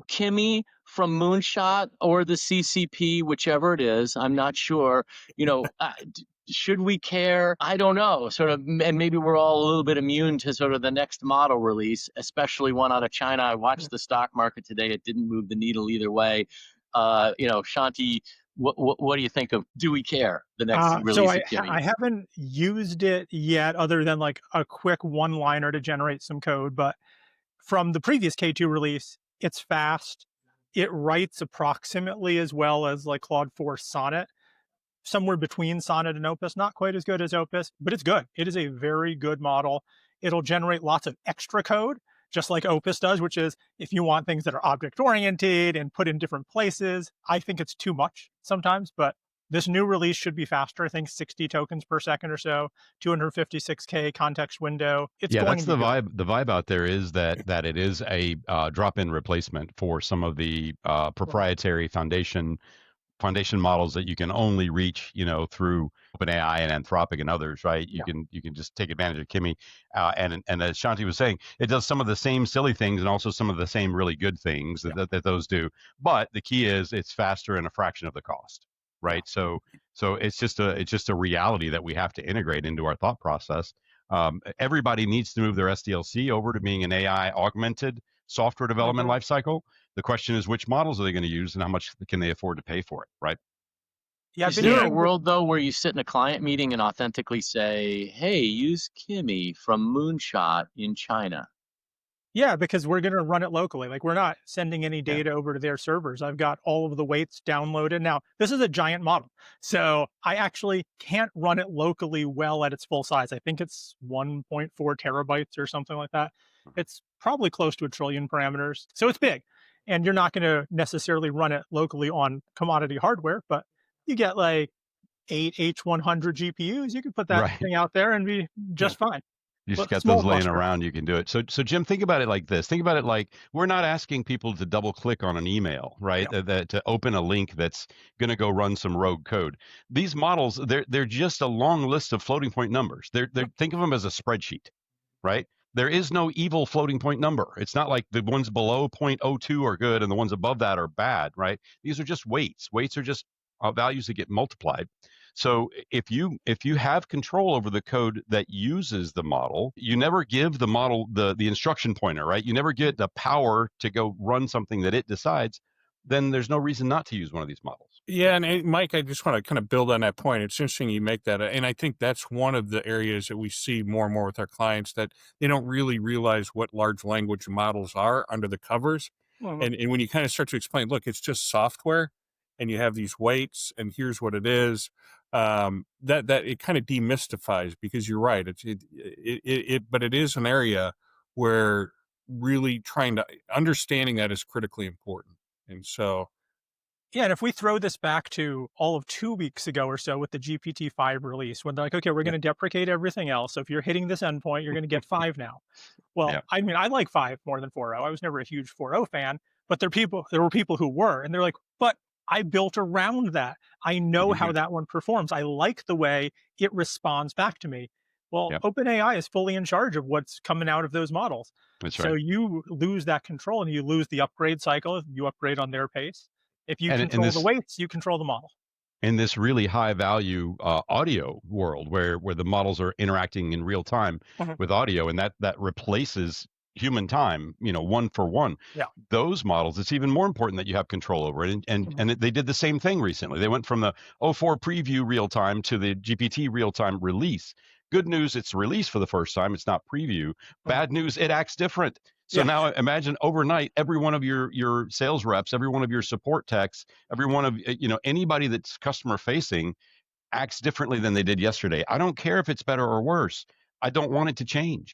Kimi from Moonshot or the CCP, whichever it is. I'm not sure. Should we care? I don't know. Sort of, and maybe we're all a little bit immune to sort of the next model release, especially one out of China. I watched the stock market today; it didn't move the needle either way. Shanti, what do you think of? Do we care the next So release of I Kimi? haven't used it yet, other than like a quick one-liner to generate some code. But from the previous K2 release, it's fast. It writes approximately as well as like Claude Sonnet, somewhere between Sonnet and Opus. Not quite as good as Opus, but it's good. It is a very good model. It'll generate lots of extra code, just like Opus does, which is if you want things that are object oriented and put in different places. I think it's too much sometimes, but this new release should be faster. I think 60 tokens per second or so, 256K context window. It's Yeah, going that's to be the good. vibe. The vibe out there is that it is a drop-in replacement for some of the proprietary foundation models that you can only reach, through OpenAI and Anthropic and others, right? You can just take advantage of Kimi, and as Shanti was saying, it does some of the same silly things and also some of the same really good things that those do. But the key is it's faster and a fraction of the cost, right? So it's just a reality that we have to integrate into our thought process. Everybody needs to move their SDLC over to being an AI augmented software development lifecycle. The question is, which models are they going to use and how much can they afford to pay for it, right? Yeah, I've Is been there a hearing. world though where you sit in a client meeting and authentically say, "Hey, use Kimi from Moonshot in China"? Yeah, because we're going to run it locally. Like we're not sending any Yeah. data over to their servers. I've got all of the weights downloaded. Now, this is a giant model. So I actually can't run it locally well at its full size. I think it's 1.4 terabytes or something like that. It's probably close to a trillion parameters. So it's big. And you're not going to necessarily run it locally on commodity hardware, but you get like 8 H100 GPUs. You can put that Right. thing out there and be just fine. You just But got small those laying cluster. around, you can do it. So Jim, think about it like this. Think about it like we're not asking people to double click on an email, right? Yeah. That to open a link that's going to go run some rogue code. These models, they're just a long list of floating point numbers. They're think of them as a spreadsheet, right? There is no evil floating point number. It's not like the ones below zero point zero 0.02 are good and the ones above that are bad, right? These are just weights. Weights are just values that get multiplied. So if you have control over the code that uses the model, you never give the model the instruction pointer, right? You never get the power to go run something that it decides. Then there's no reason not to use one of these models. Yeah, and Mike, I just want to kind of build on that point. It's interesting you make that, and I think that's one of the areas that we see more and more with our clients, that they don't really realize what large language models are under the covers. Well, And when you kind of start to explain, look, it's just software, and you have these weights, and here's what it is. That it kind of demystifies, because you're right. But it is an area where really trying to understanding that is critically important, and so. yeah, and if we throw this back to all of 2 weeks ago or so with the GPT-5 release, when they're like, okay, we're going to deprecate everything else. So if you're hitting this endpoint, you're going to get 5 now. Well, Yeah. I mean, I like 5 more than 4.0. I was never a huge 4.0 fan, but there were people who were, and they're like, but I built around that. I know how that one performs. I like the way it responds back to me. Well, Yep. OpenAI is fully in charge of what's coming out of those models. That's So right. you lose that control and you lose the upgrade cycle if you upgrade on their pace. If you And in control the this weights, you control the model. in this really high value audio world where the models are interacting in real time Mhm. with audio, and that replaces human time, one for one. Yeah. Those models, it's even more important that you have control over it. And they did the same thing recently. They went from the O4 preview real time to the GPT real time release. Good news, it's released for the first time. It's not preview. Bad news, it acts different. So Yeah. now imagine overnight, every one of your sales reps, every one of your support techs, every one of anybody that's customer facing acts differently than they did yesterday. I don't care if it's better or worse. I don't want it to change.